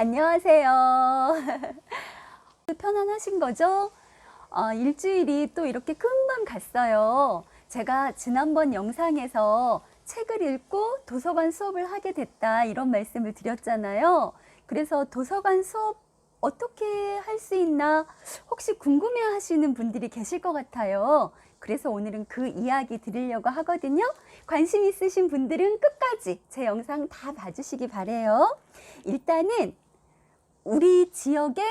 안녕하세요. 편안하신 거죠? 일주일이 또 이렇게 금방 갔어요. 제가 지난번 영상에서 책을 읽고 도서관 수업을 하게 됐다 이런 말씀을 드렸잖아요. 그래서 도서관 수업 어떻게 할 수 있나 혹시 궁금해 하시는 분들이 계실 것 같아요. 그래서 오늘은 그 이야기 드리려고 하거든요. 관심 있으신 분들은 끝까지 제 영상 다 봐주시기 바래요. 일단은 우리 지역에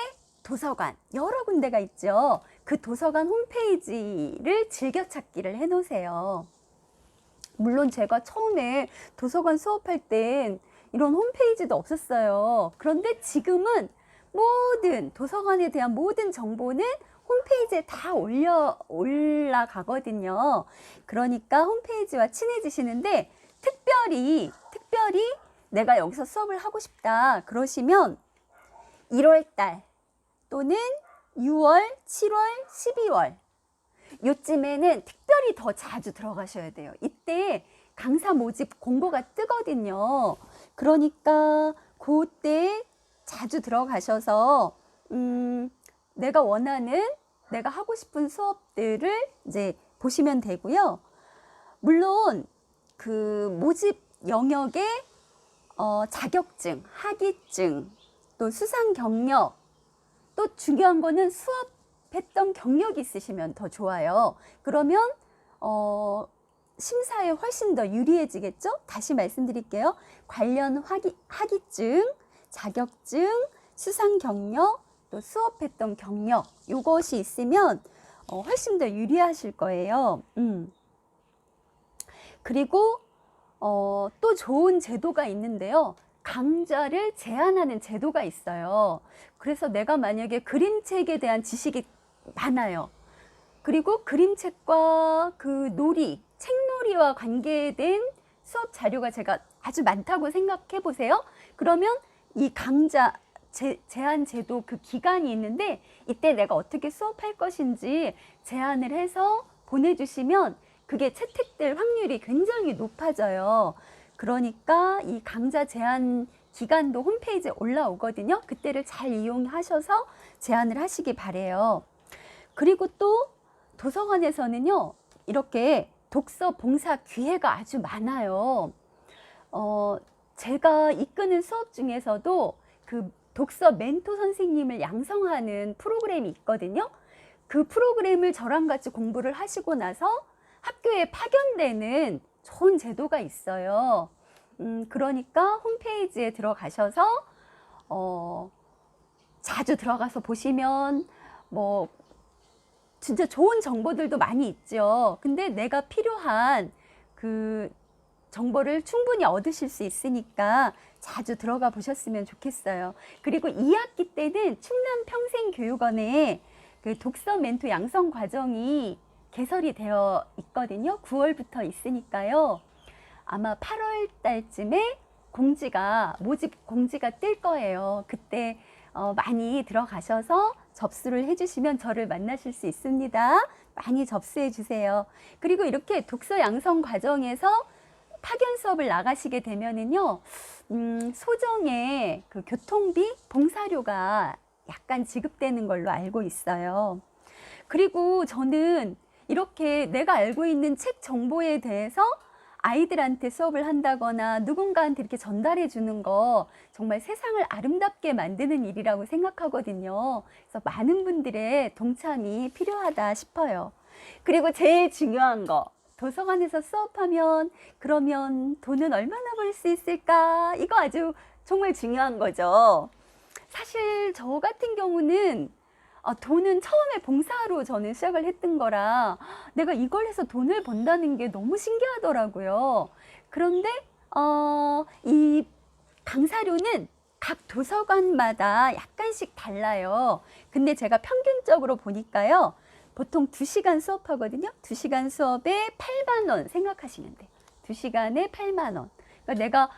도서관 여러 군데가 있죠. 그 도서관 홈페이지를 즐겨찾기를 해 놓으세요. 물론 제가 처음에 도서관 수업할 땐 이런 홈페이지도 없었어요. 그런데 지금은 모든 도서관에 대한 모든 정보는 홈페이지에 다 올라가거든요. 그러니까 홈페이지와 친해지시는데 특별히 내가 여기서 수업을 하고 싶다 그러시면 1월달 또는 6월, 7월, 12월 요쯤에는 특별히 더 자주 들어가셔야 돼요. 이때 강사 모집 공고가 뜨거든요. 그러니까 그때 자주 들어가셔서 내가 원하는 내가 하고 싶은 수업들을 이제 보시면 되고요. 물론 그 모집 영역에 자격증, 학위증, 또 수상 경력, 또 중요한 거는 수업했던 경력이 있으시면 더 좋아요. 그러면 심사에 훨씬 더 유리해지겠죠? 다시 말씀드릴게요. 관련 학위증, 자격증, 수상 경력, 또 수업했던 경력 이것이 있으면 훨씬 더 유리하실 거예요. 그리고 또 좋은 제도가 있는데요. 강좌를 제한하는 제도가 있어요. 그래서 내가 만약에 그림책에 대한 지식이 많아요. 그리고 그림책과 그 책놀이와 관계된 수업 자료가 제가 아주 많다고 생각해 보세요. 그러면 이 강좌 제한 제도 그 기간이 있는데 이때 내가 어떻게 수업할 것인지 제안을 해서 보내주시면 그게 채택될 확률이 굉장히 높아져요. 그러니까 이 강좌 제한 기간도 홈페이지에 올라오거든요. 그때를 잘 이용하셔서 제안을 하시기 바래요. 그리고 또 도서관에서는요, 이렇게 독서 봉사 기회가 아주 많아요. 제가 이끄는 수업 중에서도 그 독서 멘토 선생님을 양성하는 프로그램이 있거든요. 그 프로그램을 저랑 같이 공부를 하시고 나서 학교에 파견되는 좋은 제도가 있어요. 그러니까 홈페이지에 들어가셔서 자주 들어가서 보시면 뭐 진짜 좋은 정보들도 많이 있죠. 근데 내가 필요한 그 정보를 충분히 얻으실 수 있으니까 자주 들어가 보셨으면 좋겠어요. 그리고 2학기 때는 충남 평생교육원에 그 독서 멘토 양성 과정이 개설이 되어 있거든요. 9월부터 있으니까요. 아마 8월 달쯤에 모집 공지가 뜰 거예요. 그때 많이 들어가셔서 접수를 해주시면 저를 만나실 수 있습니다. 많이 접수해 주세요. 그리고 이렇게 독서 양성 과정에서 파견 수업을 나가시게 되면은요, 소정의 그 교통비, 봉사료가 약간 지급되는 걸로 알고 있어요. 그리고 저는 이렇게 내가 알고 있는 책 정보에 대해서 아이들한테 수업을 한다거나 누군가한테 이렇게 전달해 주는 거 정말 세상을 아름답게 만드는 일이라고 생각하거든요. 그래서 많은 분들의 동참이 필요하다 싶어요. 그리고 제일 중요한 거, 도서관에서 수업하면 그러면 돈은 얼마나 벌 수 있을까? 이거 아주 정말 중요한 거죠. 사실 저 같은 경우는 돈은 처음에 봉사로 저는 시작을 했던 거라 내가 이걸 해서 돈을 번다는 게 너무 신기하더라고요. 그런데 이 강사료는 각 도서관마다 약간씩 달라요. 근데 제가 평균적으로 보니까요. 보통 2시간 수업하거든요. 2시간 수업에 8만 원 생각하시면 돼요. 2시간에 8만 원. 그러니까 내가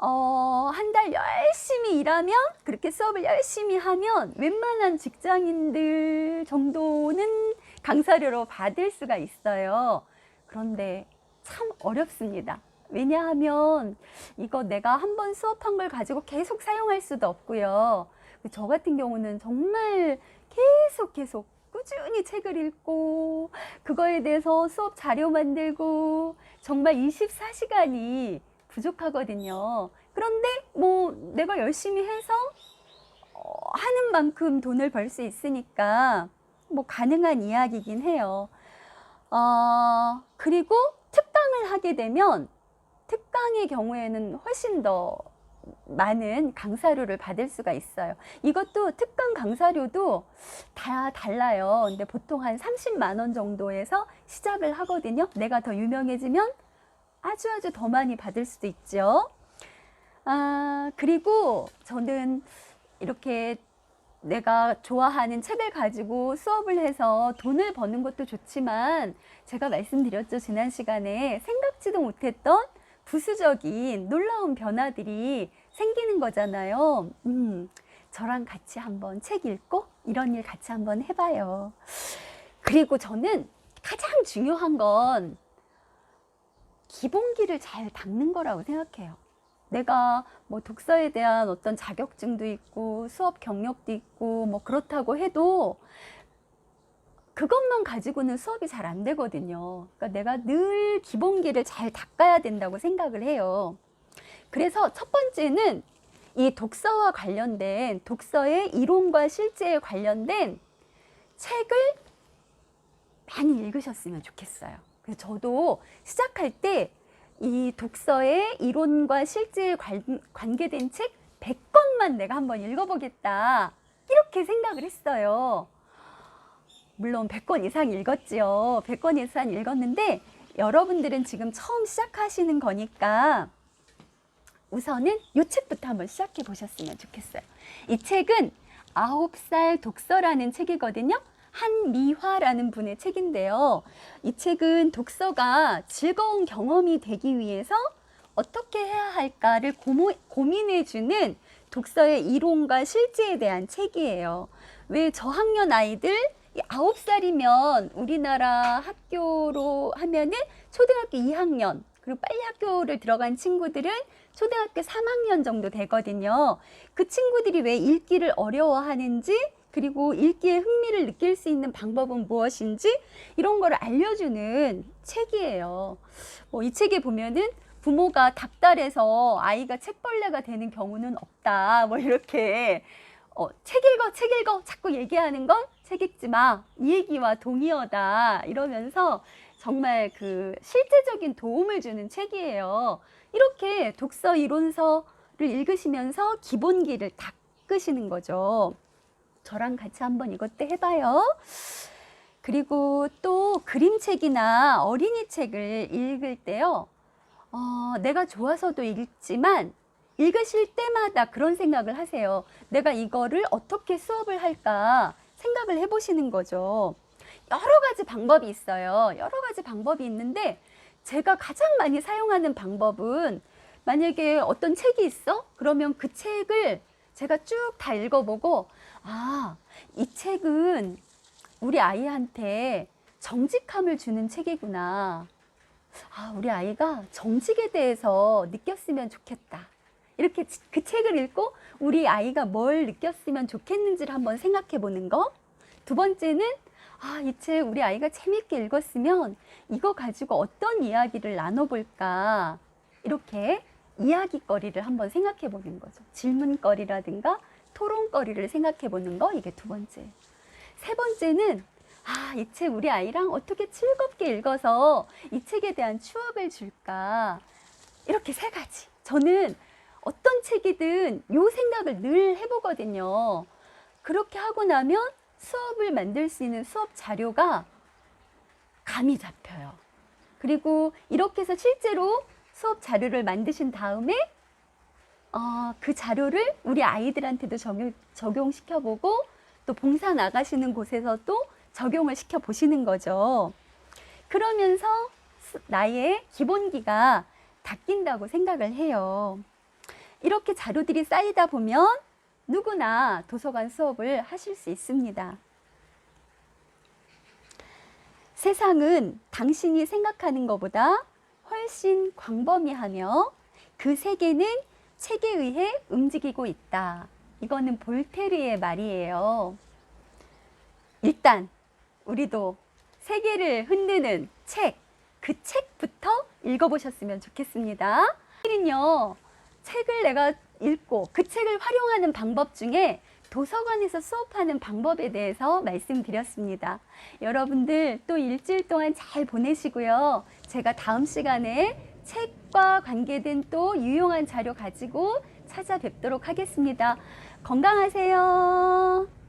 한 달 열심히 일하면, 그렇게 수업을 열심히 하면 웬만한 직장인들 정도는 강사료로 받을 수가 있어요. 그런데 참 어렵습니다. 왜냐하면 이거 내가 한번 수업한 걸 가지고 계속 사용할 수도 없고요. 저 같은 경우는 정말 계속 꾸준히 책을 읽고 그거에 대해서 수업 자료 만들고 정말 24시간이 부족하거든요. 그런데 뭐 내가 열심히 해서 하는 만큼 돈을 벌 수 있으니까 뭐 가능한 이야기긴 해요. 그리고 특강을 하게 되면 특강의 경우에는 훨씬 더 많은 강사료를 받을 수가 있어요. 이것도 특강 강사료도 다 달라요. 근데 보통 한 30만 원 정도에서 시작을 하거든요. 내가 더 유명해지면 아주 더 많이 받을 수도 있죠. 그리고 저는 이렇게 내가 좋아하는 책을 가지고 수업을 해서 돈을 버는 것도 좋지만 제가 말씀드렸죠. 지난 시간에 생각지도 못했던 부수적인 놀라운 변화들이 생기는 거잖아요. 저랑 같이 한번 책 읽고 이런 일 같이 한번 해봐요. 그리고 저는 가장 중요한 건 기본기를 잘 닦는 거라고 생각해요. 내가 뭐 독서에 대한 어떤 자격증도 있고 수업 경력도 있고 뭐 그렇다고 해도 그것만 가지고는 수업이 잘 안 되거든요. 그러니까 내가 늘 기본기를 잘 닦아야 된다고 생각을 해요. 그래서 첫 번째는 이 독서와 관련된 독서의 이론과 실제에 관련된 책을 많이 읽으셨으면 좋겠어요. 그래서 저도 시작할 때 이 독서의 이론과 실제에 관계된 책 100권만 내가 한번 읽어보겠다 이렇게 생각을 했어요. 물론 100권 이상 읽었지요. 100권 이상 읽었는데 여러분들은 지금 처음 시작하시는 거니까 우선은 이 책부터 한번 시작해 보셨으면 좋겠어요. 이 책은 9살 독서라는 책이거든요. 한미화라는 분의 책인데요. 이 책은 독서가 즐거운 경험이 되기 위해서 어떻게 해야 할까를 고민해주는 독서의 이론과 실제에 대한 책이에요. 왜 저학년 아이들 9살이면 우리나라 학교로 하면은 초등학교 2학년 그리고 빨리 학교를 들어간 친구들은 초등학교 3학년 정도 되거든요. 그 친구들이 왜 읽기를 어려워하는지 그리고 읽기에 흥미를 느낄 수 있는 방법은 무엇인지 이런 거를 알려주는 책이에요. 이 책에 보면은 부모가 닥달해서 아이가 책벌레가 되는 경우는 없다. 뭐 이렇게 책 읽어 자꾸 얘기하는 건 책 읽지 마. 이 얘기와 동의어다. 이러면서 정말 그 실제적인 도움을 주는 책이에요. 이렇게 독서 이론서를 읽으시면서 기본기를 닦으시는 거죠. 저랑 같이 한번 이것도 해봐요. 그리고 또 그림책이나 어린이 책을 읽을 때요. 내가 좋아서도 읽지만 읽으실 때마다 그런 생각을 하세요. 내가 이거를 어떻게 수업을 할까 생각을 해보시는 거죠. 여러 가지 방법이 있어요. 여러 가지 방법이 있는데 제가 가장 많이 사용하는 방법은 만약에 어떤 책이 있어? 그러면 그 책을 제가 쭉 다 읽어보고 이 책은 우리 아이한테 정직함을 주는 책이구나. 우리 아이가 정직에 대해서 느꼈으면 좋겠다. 이렇게 그 책을 읽고 우리 아이가 뭘 느꼈으면 좋겠는지를 한번 생각해 보는 거. 두 번째는 이 책 우리 아이가 재밌게 읽었으면 이거 가지고 어떤 이야기를 나눠볼까. 이렇게 이야기거리를 한번 생각해 보는 거죠. 질문거리라든가 토론거리를 생각해 보는 거. 이게 두 번째. 세 번째는 이 책 우리 아이랑 어떻게 즐겁게 읽어서 이 책에 대한 추억을 줄까. 이렇게 세 가지. 저는 어떤 책이든 요 생각을 늘 해보거든요. 그렇게 하고 나면 수업을 만들 수 있는 수업 자료가 감이 잡혀요. 그리고 이렇게 해서 실제로 수업 자료를 만드신 다음에 그 자료를 우리 아이들한테도 적용시켜보고 또 봉사 나가시는 곳에서도 적용을 시켜보시는 거죠. 그러면서 나의 기본기가 닦인다고 생각을 해요. 이렇게 자료들이 쌓이다 보면 누구나 도서관 수업을 하실 수 있습니다. 세상은 당신이 생각하는 것보다 훨씬 광범위하며 그 세계는 책에 의해 움직이고 있다. 이거는 볼테르의 말이에요. 일단 우리도 세계를 흔드는 책, 그 책부터 읽어보셨으면 좋겠습니다. 오늘은요, 책을 내가 읽고 그 책을 활용하는 방법 중에 도서관에서 수업하는 방법에 대해서 말씀드렸습니다. 여러분들 또 일주일 동안 잘 보내시고요. 제가 다음 시간에 책과 관계된 또 유용한 자료 가지고 찾아뵙도록 하겠습니다. 건강하세요.